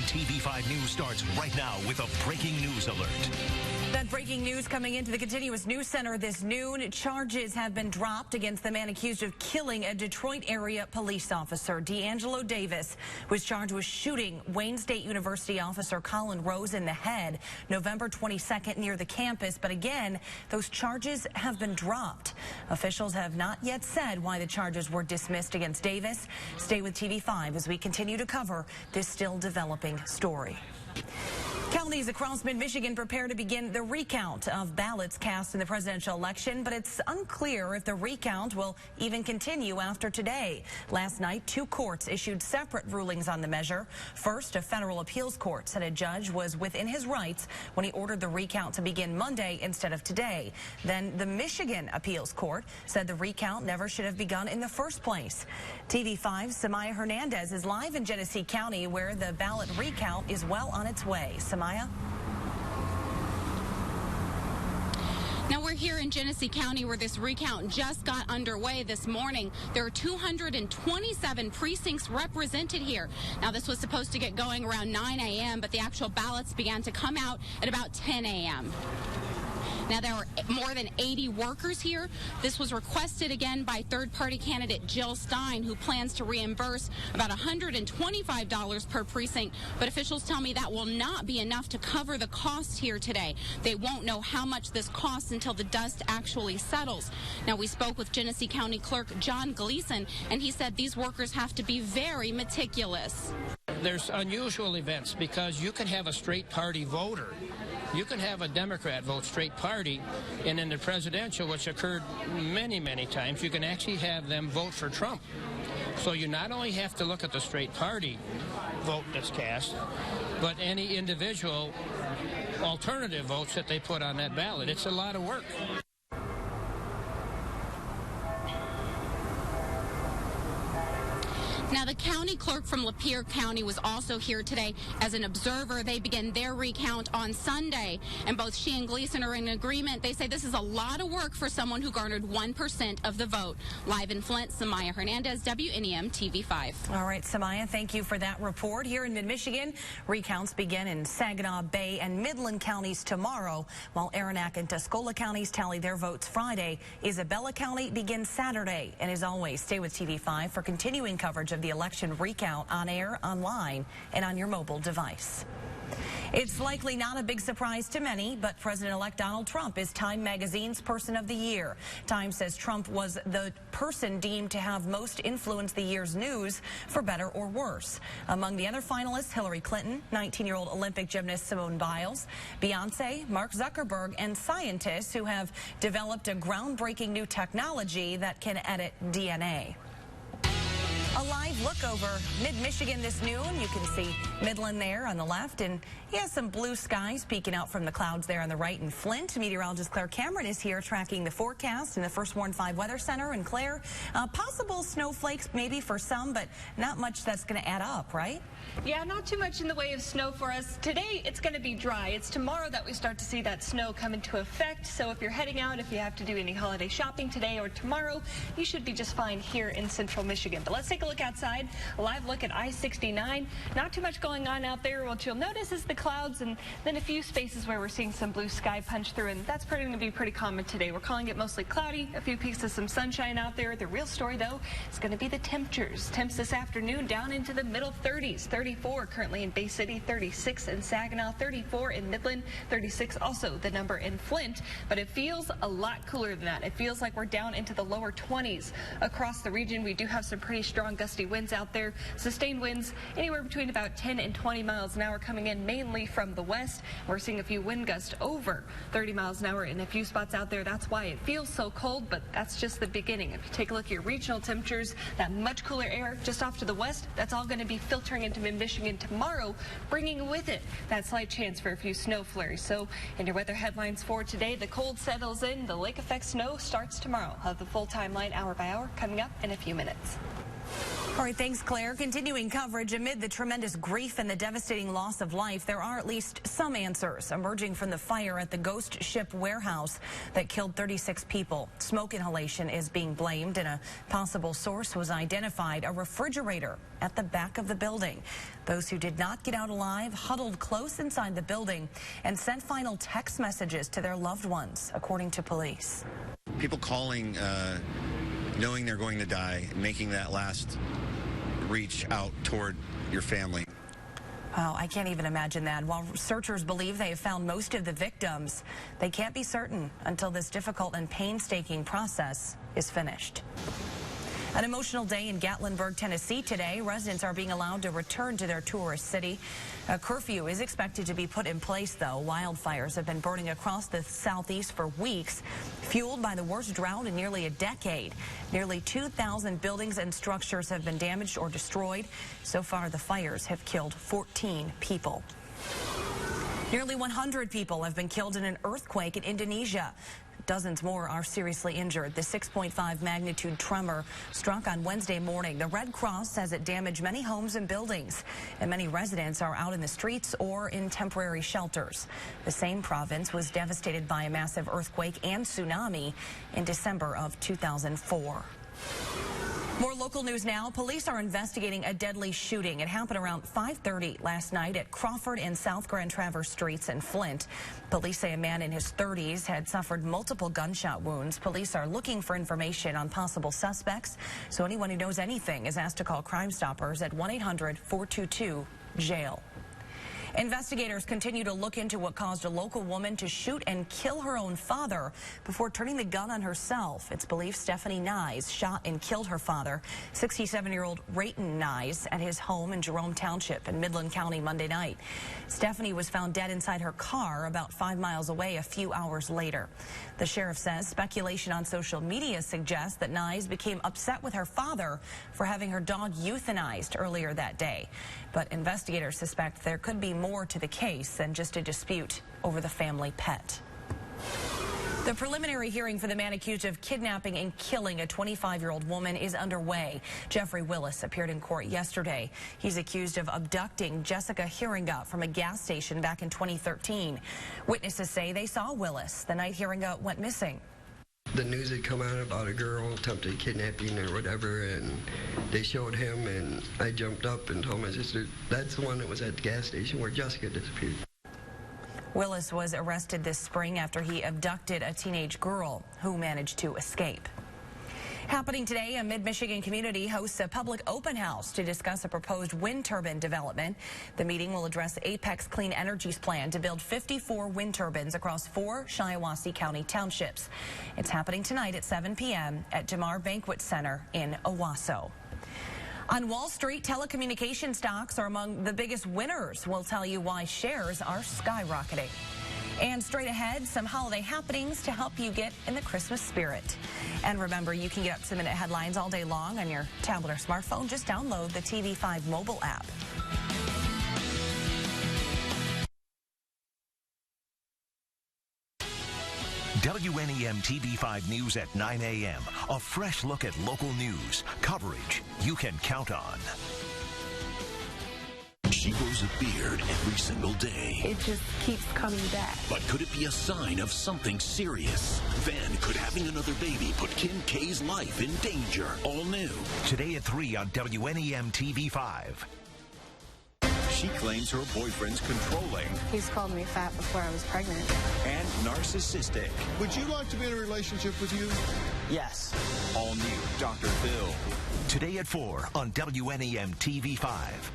TV5 News starts right now with a breaking news alert. That breaking news coming into the continuous news center this noon. Charges have been dropped against the man accused of killing a Detroit area police officer. D'Angelo Davis was charged with shooting Wayne State University officer Colin Rose in the head November 22nd near the campus. But again, those charges have been dropped. Officials have not yet said why the charges were dismissed against Davis. Stay with TV5 as we continue to cover this still developing story. Counties across mid-Michigan prepare to begin the recount of ballots cast in the presidential election, but it's unclear if the recount will even continue after today. Last night, 2 courts issued separate rulings on the measure. First, a federal appeals court said a judge was within his rights when he ordered the recount to begin Monday instead of today. Then the Michigan appeals court said the recount never should have begun in the first place. TV5's Samaya Hernandez is live in Genesee County, where the ballot recount is well on its way. Samaya? Now we're here in Genesee County where this recount just got underway this morning. There are 227 precincts represented here. Now this was supposed to get going around 9 a.m., but the actual ballots began to come out at about 10 a.m. Now, there are more than 80 workers here. This was requested again by third-party candidate Jill Stein, who plans to reimburse about $125 per precinct. But officials tell me that will not be enough to cover the cost here today. They won't know how much this costs until the dust actually settles. Now, we spoke with Genesee County Clerk John Gleason, and he said these workers have to be very meticulous. There's unusual events because you can have a straight party voter. You can have a Democrat vote straight party, and in the presidential, which occurred many, many times, you can actually have them vote for Trump. So you not only have to look at the straight party vote that's cast, but any individual alternative votes that they put on that ballot. It's a lot of work. Now, the county clerk from Lapeer County was also here today as an observer. They begin their recount on Sunday, and both she and Gleason are in agreement. They say this is a lot of work for someone who garnered 1% of the vote. Live in Flint, Samaya Hernandez, WNEM TV5. All right, Samaya, thank you for that report. Here in mid-Michigan, recounts begin in Saginaw Bay and Midland counties tomorrow, while Aranac and Tuscola counties tally their votes Friday. Isabella County begins Saturday. And as always, stay with TV5 for continuing coverage of the election recount on air, online, and on your mobile device. It's likely not a big surprise to many, but President-elect Donald Trump is Time Magazine's Person of the Year. Time says Trump was the person deemed to have most influenced the year's news, for better or worse. Among the other finalists, Hillary Clinton, 19-year-old Olympic gymnast Simone Biles, Beyonce, Mark Zuckerberg, and scientists who have developed a groundbreaking new technology that can edit DNA. A live look over mid-Michigan this noon. You can see Midland there on the left, and some blue skies peeking out from the clouds there on the right in Flint. Meteorologist Claire Cameron is here tracking the forecast in the First Warn 5 Weather Center. And Claire, possible snowflakes maybe for some, but not much that's going to add up, right? Yeah, not too much in the way of snow for us. Today, it's going to be dry. It's tomorrow that we start to see that snow come into effect. So if you're heading out, if you have to do any holiday shopping today or tomorrow, you should be just fine here in central Michigan. But let's take a look outside. A live look at I-69. Not too much going on out there. What you'll notice is the clouds and then a few spaces where we're seeing some blue sky punch through, and that's going to be pretty common today. We're calling it mostly cloudy, a few peaks of some sunshine out there. The real story, though, is going to be the temperatures. Temps this afternoon down into the middle 30s. 34 currently in Bay City, 36 in Saginaw, 34 in Midland, 36 also the number in Flint. But it feels a lot cooler than that. It feels like we're down into the lower 20s across the region. We do have some pretty strong gusty winds out there. Sustained winds anywhere between about 10 and 20 miles an hour coming in mainly from the west. We're seeing a few wind gusts over 30 miles an hour in a few spots out there. That's why it feels so cold, but that's just the beginning. If you take a look at your regional temperatures, that much cooler air just off to the west, that's all going to be filtering into mid-Michigan tomorrow, bringing with it that slight chance for a few snow flurries. So in your weather headlines for today, the cold settles in. The lake effect snow starts tomorrow. I'll have the full timeline hour by hour coming up in a few minutes. All right, thanks, Claire. Continuing coverage amid the tremendous grief and the devastating loss of life, there are at least some answers emerging from the fire at the ghost ship warehouse that killed 36 people. Smoke inhalation is being blamed, and a possible source was identified, a refrigerator at the back of the building. Those who did not get out alive huddled close inside the building and sent final text messages to their loved ones, according to police. People calling, knowing they're going to die, making that last reach out toward your family. Oh, I can't even imagine that. While searchers believe they have found most of the victims, they can't be certain until this difficult and painstaking process is finished. An emotional day in Gatlinburg, Tennessee today. Residents are being allowed to return to their tourist city. A curfew is expected to be put in place, though. Wildfires have been burning across the southeast for weeks, fueled by the worst drought in nearly a decade. Nearly 2,000 buildings and structures have been damaged or destroyed. So far, the fires have killed 14 people. Nearly 100 people have been killed in an earthquake in Indonesia. Dozens more are seriously injured. The 6.5 magnitude tremor struck on Wednesday morning. The Red Cross says it damaged many homes and buildings, and many residents are out in the streets or in temporary shelters. The same province was devastated by a massive earthquake and tsunami in December of 2004. More local news now. Police are investigating a deadly shooting. It happened around 5:30 last night at Crawford and South Grand Traverse Streets in Flint. Police say a man in his 30s had suffered multiple gunshot wounds. Police are looking for information on possible suspects, so anyone who knows anything is asked to call Crime Stoppers at 1-800-422-JAIL. Investigators continue to look into what caused a local woman to shoot and kill her own father before turning the gun on herself. It's believed Stephanie Nyes shot and killed her father, 67-year-old Rayton Nyes, at his home in Jerome Township in Midland County Monday night. Stephanie was found dead inside her car about 5 miles away a few hours later. The sheriff says speculation on social media suggests that Nyes became upset with her father for having her dog euthanized earlier that day. But investigators suspect there could be more to the case than just a dispute over the family pet. The preliminary hearing for the man accused of kidnapping and killing a 25-year-old woman is underway. Jeffrey Willis appeared in court yesterday. He's accused of abducting Jessica Hiringa from a gas station back in 2013. Witnesses say they saw Willis the night Hiringa went missing. The news had come out about a girl attempted kidnapping or whatever, and they showed him, and I jumped up and told my sister, that's the one that was at the gas station where Jessica disappeared. Willis was arrested this spring after he abducted a teenage girl who managed to escape. Happening today, a mid-Michigan community hosts a public open house to discuss a proposed wind turbine development. The meeting will address Apex Clean Energy's plan to build 54 wind turbines across 4 Shiawassee County townships. It's happening tonight at 7 p.m. at Jamar Banquet Center in Owasso. On Wall Street, telecommunication stocks are among the biggest winners. We'll tell you why shares are skyrocketing. And straight ahead, some holiday happenings to help you get in the Christmas spirit. And remember, you can get up-to-the-minute headlines all day long on your tablet or smartphone. Just download the TV5 mobile app. WNEM TV5 News at 9 a.m. A fresh look at local news. Coverage you can count on. She grows a beard every single day. It just keeps coming back. But could it be a sign of something serious? Then could having another baby put Kim K's life in danger? All new. Today at 3 on WNEM TV5. She claims her boyfriend's controlling. He's called me fat before I was pregnant. And narcissistic. Would you like to be in a relationship with you? Yes. All new Dr. Phil. Today at 4 on WNEM TV5.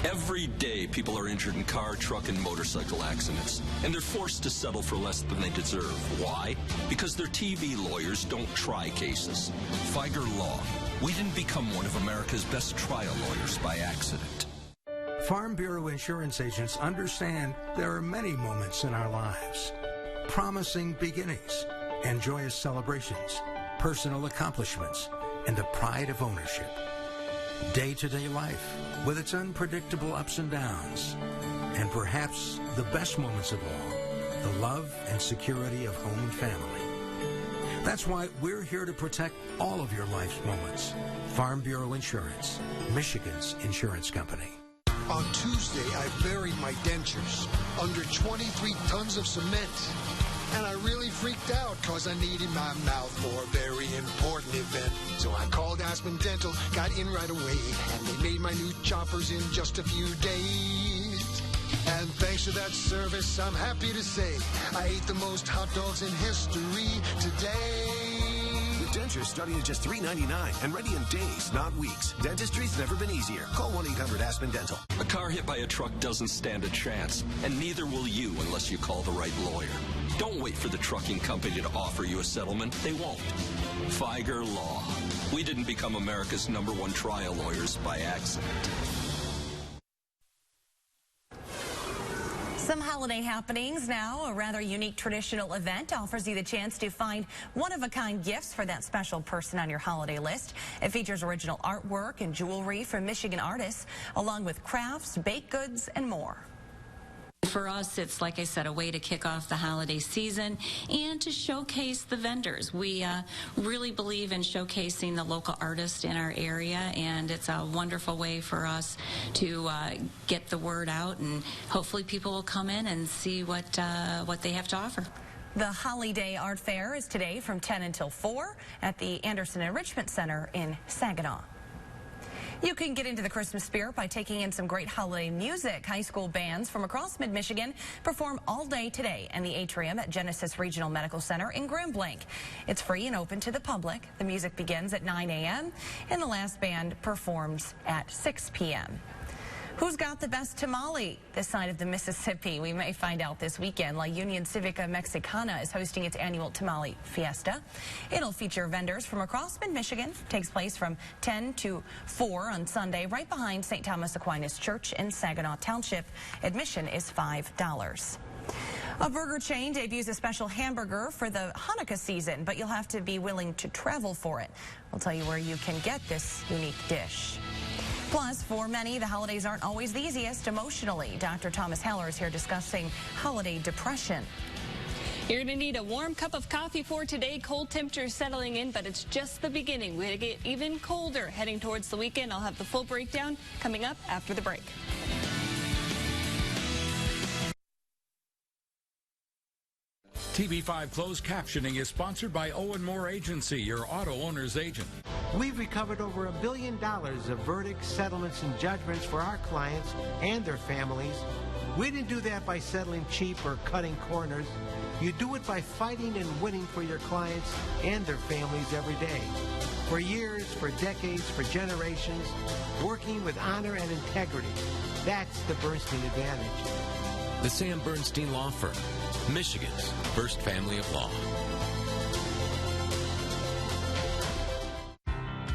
Every day, people are injured in car, truck, and motorcycle accidents, and they're forced to settle for less than they deserve. Why? Because their TV lawyers don't try cases. Feiger Law. We didn't become one of America's best trial lawyers by accident. Farm Bureau insurance agents understand there are many moments in our lives. Promising beginnings and joyous celebrations, personal accomplishments, and the pride of ownership. Day-to-day life with its unpredictable ups and downs. And perhaps the best moments of all, the love and security of home and family. That's why we're here to protect all of your life's moments. Farm Bureau Insurance, Michigan's insurance company. On Tuesday, I buried my dentures under 23 tons of cement. And I really freaked out because I needed my mouth for a very important event. So I called Aspen Dental, got in right away, and they made my new choppers in just a few days. And thanks to that service, I'm happy to say I ate the most hot dogs in history today. With dentures starting at just $3.99 and ready in days, not weeks. Dentistry's never been easier. Call 1-800-ASPEN-DENTAL. A car hit by a truck doesn't stand a chance, and neither will you unless you call the right lawyer. Don't wait for the trucking company to offer you a settlement. They won't. Feiger Law. We didn't become America's #1 trial lawyers by accident. Some holiday happenings now. A rather unique traditional event offers you the chance to find one-of-a-kind gifts for that special person on your holiday list. It features original artwork and jewelry from Michigan artists, along with crafts, baked goods, and more. For us, it's, like I said, a way to kick off the holiday season and to showcase the vendors. We really believe in showcasing the local artists in our area, and it's a wonderful way for us to get the word out, and hopefully people will come in and see what they have to offer. The Holiday Art Fair is today from 10 until 4 at the Anderson Enrichment Center in Saginaw. You can get into the Christmas spirit by taking in some great holiday music. High school bands from across mid-Michigan perform all day today in the atrium at Genesis Regional Medical Center in Grand Blanc. It's free and open to the public. The music begins at 9 a.m. and the last band performs at 6 p.m. Who's got the best tamale this side of the Mississippi? We may find out this weekend. La Union Civica Mexicana is hosting its annual tamale fiesta. It'll feature vendors from across mid-Michigan. Takes place from 10 to 4 on Sunday, right behind St. Thomas Aquinas Church in Saginaw Township. Admission is $5. A burger chain debuts a special hamburger for the Hanukkah season, but you'll have to be willing to travel for it. We'll tell you where you can get this unique dish. Plus, for many, the holidays aren't always the easiest emotionally. Dr. Thomas Haller is here discussing holiday depression. You're going to need a warm cup of coffee for today. Cold temperatures settling in, but it's just the beginning. We're going to get even colder heading towards the weekend. I'll have the full breakdown coming up after the break. TV5 Closed Captioning is sponsored by Owen Moore Agency, your auto owner's agent. We've recovered over $1 billion of verdicts, settlements, and judgments for our clients and their families. We didn't do that by settling cheap or cutting corners. You do it by fighting and winning for your clients and their families every day. For years, for decades, for generations, working with honor and integrity. That's the Bernstein advantage. The Sam Bernstein Law Firm, Michigan's first family of law.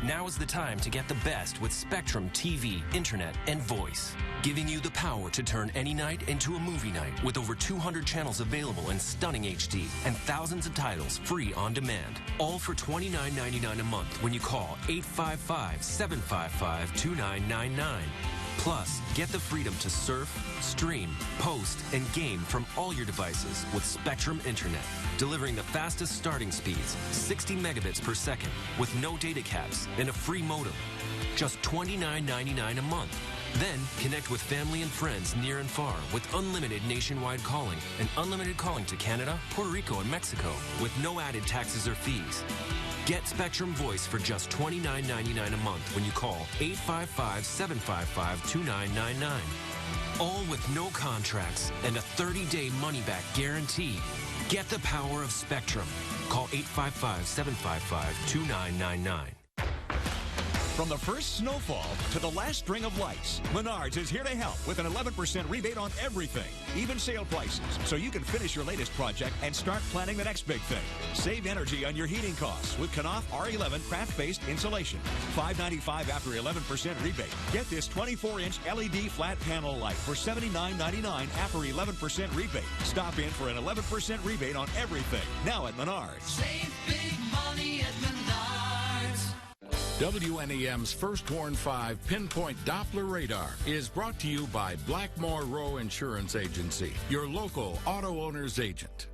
Now is the time to get the best with Spectrum TV, internet, and voice. Giving you the power to turn any night into a movie night with over 200 channels available in stunning HD and thousands of titles free on demand. All for $29.99 a month when you call 855-755-2999. Plus, get the freedom to surf, stream, post, and game from all your devices with Spectrum Internet, delivering the fastest starting speeds, 60 megabits per second, with no data caps and a free modem. Just $29.99 a month. Then, connect with family and friends near and far with unlimited nationwide calling and unlimited calling to Canada, Puerto Rico, and Mexico with no added taxes or fees. Get Spectrum Voice for just $29.99 a month when you call 855-755-2999. All with no contracts and a 30-day money-back guarantee. Get the power of Spectrum. Call 855-755-2999. From the first snowfall to the last string of lights, Menards is here to help with an 11% rebate on everything, even sale prices, so you can finish your latest project and start planning the next big thing. Save energy on your heating costs with Knauf R11 craft-based insulation. $5.95 after 11% rebate. Get this 24-inch LED flat panel light for $79.99 after 11% rebate. Stop in for an 11% rebate on everything now at Menards. Save big money at Menards. WNEM's First Warn 5 Pinpoint Doppler Radar is brought to you by Blackmore Row Insurance Agency, your local auto owner's agent.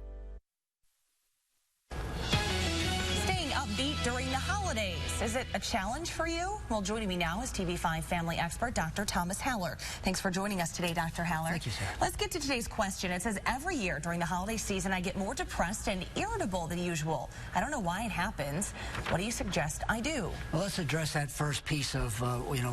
during the holidays. Is it a challenge for you? Well, joining me now is TV5 family expert, Dr. Thomas Haller. Thanks for joining us today, Dr. Haller. Thank you, Sarah. Let's get to today's question. It says, every year during the holiday season, I get more depressed and irritable than usual. I don't know why it happens. What do you suggest I do? Well, let's address that first piece of,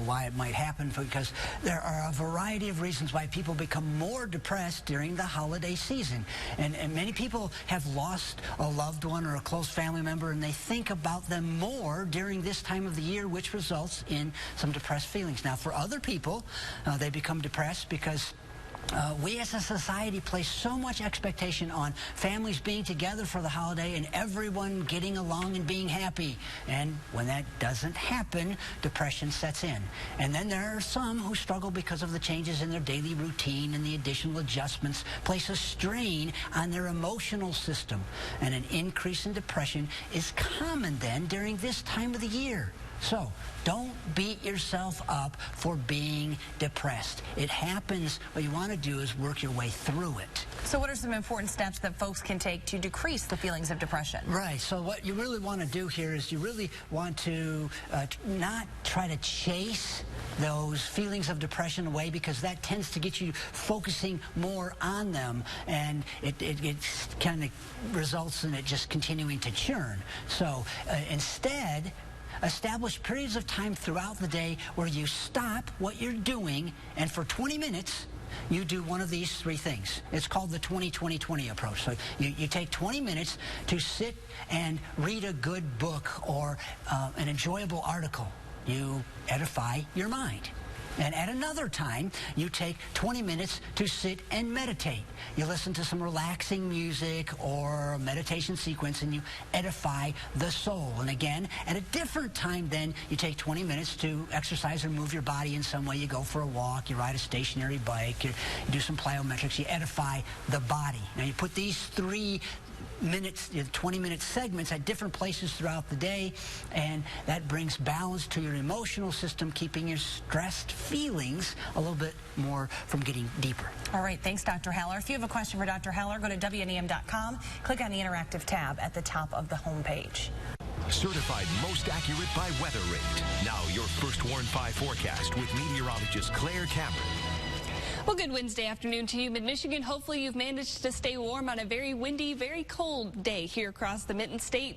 why it might happen, because there are a variety of reasons why people become more depressed during the holiday season. And many people have lost a loved one or a close family member, and they think about them more during this time of the year, which results in some depressed feelings. Now, for other people, they become depressed because we as a society place so much expectation on families being together for the holiday and everyone getting along and being happy. And when that doesn't happen, depression sets in. And then there are some who struggle because of the changes in their daily routine, and the additional adjustments place a strain on their emotional system. And an increase in depression is common then during this time of the year. So, don't beat yourself up for being depressed. It happens. What you want to do is work your way through it. So what are some important steps that folks can take to decrease the feelings of depression? Right. So what you really want to do here is you really want to not try to chase those feelings of depression away, because that tends to get you focusing more on them, and it kind of results in it just continuing to churn. So instead, establish periods of time throughout the day where you stop what you're doing, and for 20 minutes, you do one of these three things. It's called the 20-20-20 approach. So you take 20 minutes to sit and read a good book or an enjoyable article. You edify your mind. And at another time, you take 20 minutes to sit and meditate. You listen to some relaxing music or a meditation sequence, and you edify the soul. And again, at a different time then, you take 20 minutes to exercise or move your body in some way. You go for a walk, you ride a stationary bike, you do some plyometrics, you edify the body. Now, you put these 3 minutes, 20-minute segments at different places throughout the day, and that brings balance to your emotional system, keeping your stressed feelings a little bit more from getting deeper. All right, thanks, Dr. Haller. If you have a question for Dr. Haller, go to WNEM.com, click on the interactive tab at the top of the homepage. Certified most accurate by Weather Rate. Now your first Warn 5 forecast with meteorologist Claire Cameron. Well, good Wednesday afternoon to you, Mid-Michigan. Hopefully you've managed to stay warm on a very windy, very cold day here across the Mitten State.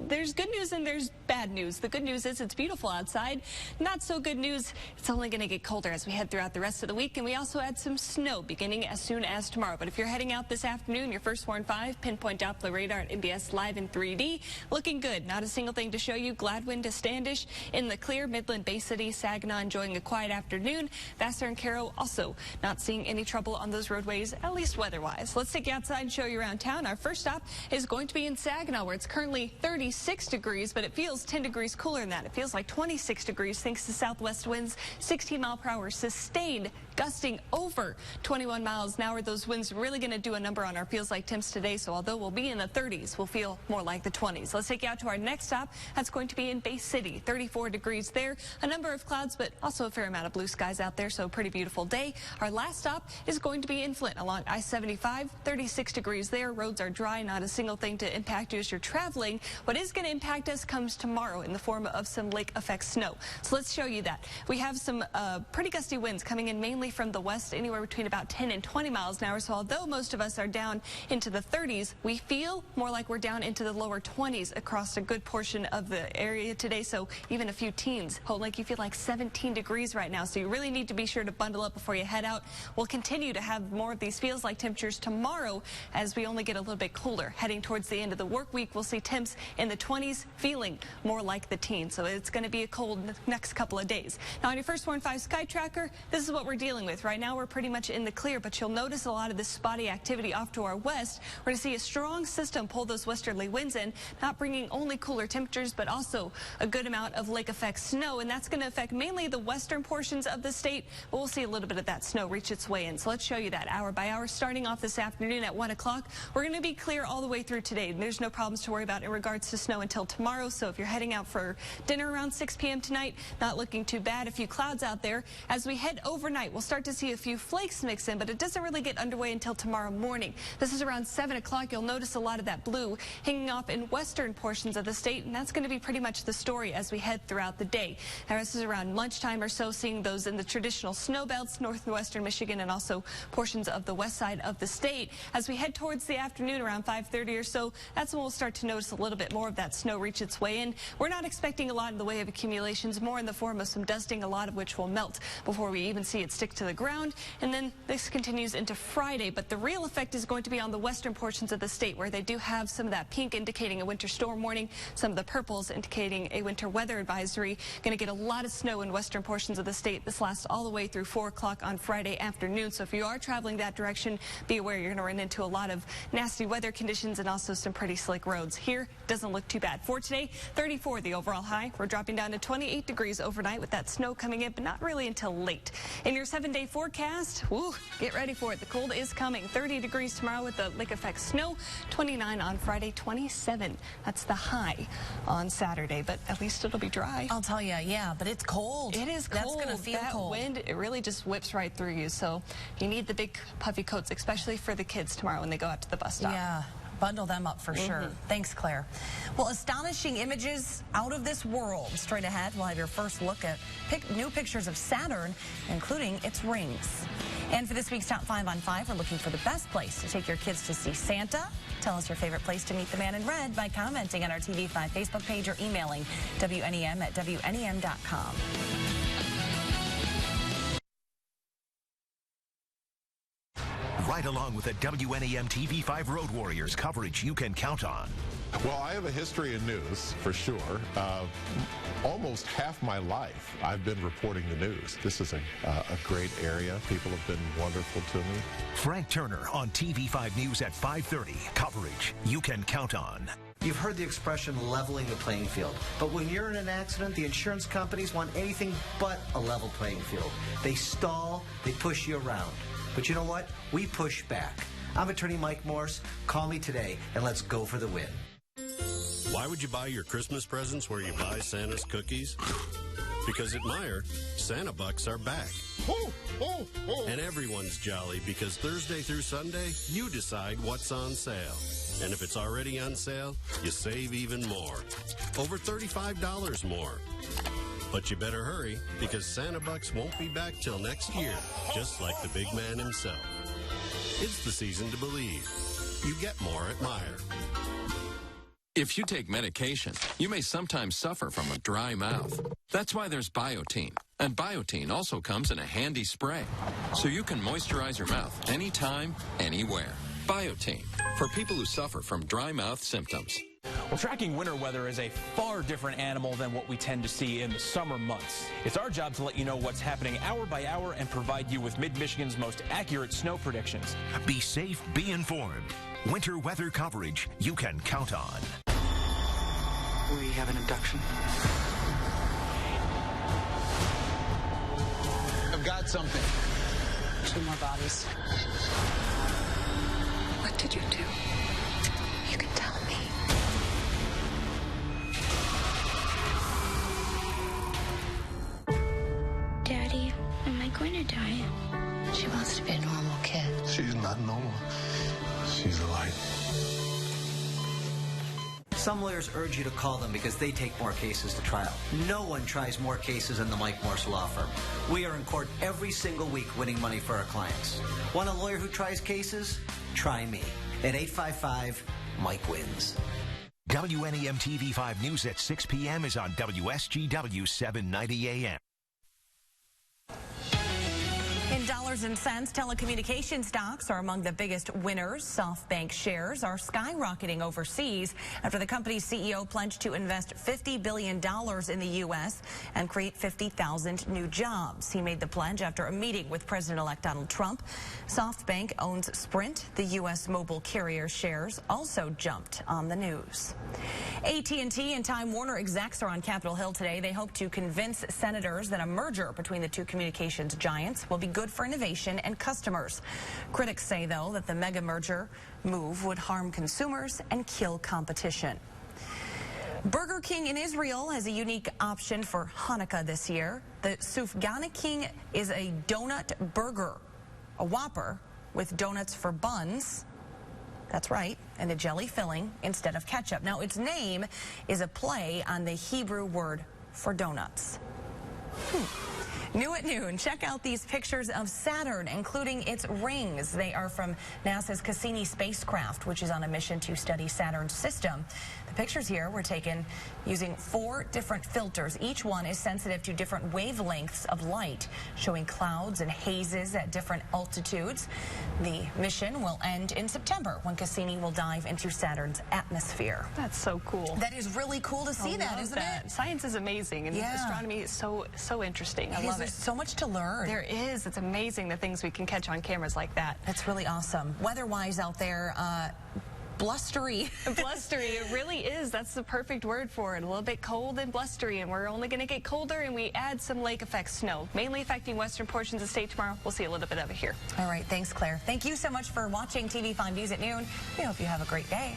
There's good news and there's bad news. The good news is it's beautiful outside. Not so good news, it's only going to get colder as we head throughout the rest of the week, and we also had some snow beginning as soon as tomorrow. But if you're heading out this afternoon, your first Warn 5 pinpoint Doppler radar at NBS Live in 3D. Looking good. Not a single thing to show you. Gladwin to Standish in the clear. Midland, Bay City, Saginaw enjoying a quiet afternoon. Vassar and Caro also not seeing any trouble on those roadways, at least weather-wise. Let's take you outside and show you around town. Our first stop is going to be in Saginaw, where it's currently 36 degrees, but it feels 10 degrees cooler than that. It feels like 26 degrees thanks to southwest winds, 16 mile per hour sustained, gusting over 21 miles an hour. Those winds really going to do a number on our feels like temps today, so although we'll be in the 30s, we'll feel more like the 20s. Let's take you out to our next stop. That's going to be in Bay City, 34 degrees there. A number of clouds, but also a fair amount of blue skies out there, so a pretty beautiful day. Our last stop is going to be in Flint along I-75, 36 degrees there. Roads are dry, not a single thing to impact you as you're traveling. What is going to impact us comes tomorrow in the form of some lake effect snow. So let's show you that. We have some pretty gusty winds coming in mainly from the west, anywhere between about 10 and 20 miles an hour. So although most of us are down into the 30s, we feel more like we're down into the lower 20s across a good portion of the area today. So even a few teens, like you feel like 17 degrees right now. So you really need to be sure to bundle up before you head out. We'll continue to have more of these feels like temperatures tomorrow as we only get a little bit colder. Heading towards the end of the work week, we'll see temps in the 20s, feeling more like the teens. So it's going to be a cold next couple of days. Now on your first Warn 5 Sky Tracker, this is what we're dealing with. Right now we're pretty much in the clear, but you'll notice a lot of this spotty activity off to our west. We're going to see a strong system pull those westerly winds in, not bringing only cooler temperatures, but also a good amount of lake effect snow, and that's going to affect mainly the western portions of the state, but we'll see a little bit of that snow reach its way in. So let's show you that hour by hour. Starting off this afternoon at 1 o'clock, we're going to be clear all the way through today. There's no problems to worry about in regards to snow until tomorrow, so if you're heading out for dinner around 6 p.m. tonight, not looking too bad. A few clouds out there. As we head overnight, we'll start to see a few flakes mix in, but it doesn't really get underway until tomorrow morning. This is around 7 o'clock. You'll notice a lot of that blue hanging off in western portions of the state, and that's going to be pretty much the story as we head throughout the day. Now, this is around lunchtime or so, seeing those in the traditional snow belts, north and western Michigan, and also portions of the west side of the state. As we head towards the afternoon, around 5:30 or so, that's when we'll start to notice a little bit more of that snow reach its way in. We're not expecting a lot in the way of accumulations, more in the form of some dusting, a lot of which will melt before we even see it stick to the ground. And then this continues into Friday, but the real effect is going to be on the western portions of the state, where they do have some of that pink indicating a winter storm warning, some of the purples indicating a winter weather advisory. Going to get a lot of snow in western portions of the state. This lasts all the way through 4 o'clock on Friday afternoon. So if you are traveling that direction, be aware you're going to run into a lot of nasty weather conditions and also some pretty slick roads. Here, doesn't look too bad. For today, 34 the overall high. We're dropping down to 28 degrees overnight with that snow coming in, but not really until late. In your 7-day forecast, woo, get ready for it. The cold is coming. 30 degrees tomorrow with the lake effect snow. 29 on Friday, 27. That's the high on Saturday, but at least it'll be dry. I'll tell you, yeah, but it's cold. It is cold. That's going to feel that cold. Wind, it really just whips right through you. So you need the big puffy coats, especially for the kids tomorrow when they go out to the bus stop. Yeah. Bundle them up for sure. Thanks, Claire. Well, astonishing images out of this world. Straight ahead, we'll have your first look at new pictures of Saturn, including its rings. And for this week's Top 5 on 5, we're looking for the best place to take your kids to see Santa. Tell us your favorite place to meet the man in red by commenting on our TV5 Facebook page or emailing WNEM@WNEM.com. Right along with the WNEM TV5 Road Warriors coverage you can count on. Well, I have a history in news, for sure. Almost half my life, I've been reporting the news. This is a great area. People have been wonderful to me. Frank Turner on TV5 News at 5:30. Coverage you can count on. You've heard the expression leveling the playing field. But when you're in an accident, the insurance companies want anything but a level playing field. They stall, they push you around. But you know what? We push back. I'm attorney Mike Morse. Call me today and let's go for the win. Why would you buy your Christmas presents where you buy Santa's cookies? Because at Meijer, Santa Bucks are back. And everyone's jolly because Thursday through Sunday, you decide what's on sale. And if it's already on sale, you save even more. Over $35 more. But you better hurry, because Santa Bucks won't be back till next year, just like the big man himself. It's the season to believe. You get more at Meijer. If you take medication, you may sometimes suffer from a dry mouth. That's why there's Biotene. And Biotene also comes in a handy spray, so you can moisturize your mouth anytime, anywhere. Biotene, for people who suffer from dry mouth symptoms. Well, tracking winter weather is a far different animal than what we tend to see in the summer months. It's our job to let you know what's happening hour by hour and provide you with Mid-Michigan's most accurate snow predictions. Be safe, be informed. Winter weather coverage you can count on. We have an abduction. I've got something. 2 more bodies. What did you do? You can tell me. Daddy, am I going to die? She wants to be a normal kid. She's not normal. She's a light. Some lawyers urge you to call them because they take more cases to trial. No one tries more cases than the Mike Morse Law Firm. We are in court every single week winning money for our clients. Want a lawyer who tries cases? Try me. At 855, Mike wins. WNEM TV5 News at 6 p.m. is on WSGW 790 AM. In dollars and cents, telecommunications stocks are among the biggest winners. SoftBank shares are skyrocketing overseas after the company's CEO pledged to invest $50 billion in the U.S. and create 50,000 new jobs. He made the pledge after a meeting with President-elect Donald Trump. SoftBank owns Sprint. The U.S. mobile carrier shares also jumped on the news. AT&T and Time Warner execs are on Capitol Hill today. They hope to convince senators that a merger between the two communications giants will be good for innovation and customers. Critics say, though, that the mega merger move would harm consumers and kill competition. Burger King in Israel has a unique option for Hanukkah this year. The Sufgana King is a donut burger, a Whopper with donuts for buns. That's right, and a jelly filling instead of ketchup. Now, its name is a play on the Hebrew word for donuts. New at noon, check out these pictures of Saturn, including its rings. They are from NASA's Cassini spacecraft, which is on a mission to study Saturn's system. The pictures here were taken using 4 different filters. Each one is sensitive to different wavelengths of light, showing clouds and hazes at different altitudes. The mission will end in September when Cassini will dive into Saturn's atmosphere. That's so cool. That is really cool to see that, isn't it? Science is amazing, and astronomy is so interesting. I love it. There's so much to learn. There is. It's amazing the things we can catch on cameras like that. That's really awesome. Weather-wise out there, blustery. Blustery, it really is. That's the perfect word for it. A little bit cold and blustery, and we're only going to get colder, and we add some lake effect snow, mainly affecting western portions of the state tomorrow. We'll see a little bit of it here. All right. Thanks, Claire. Thank you so much for watching TV5 News at noon. We hope you have a great day.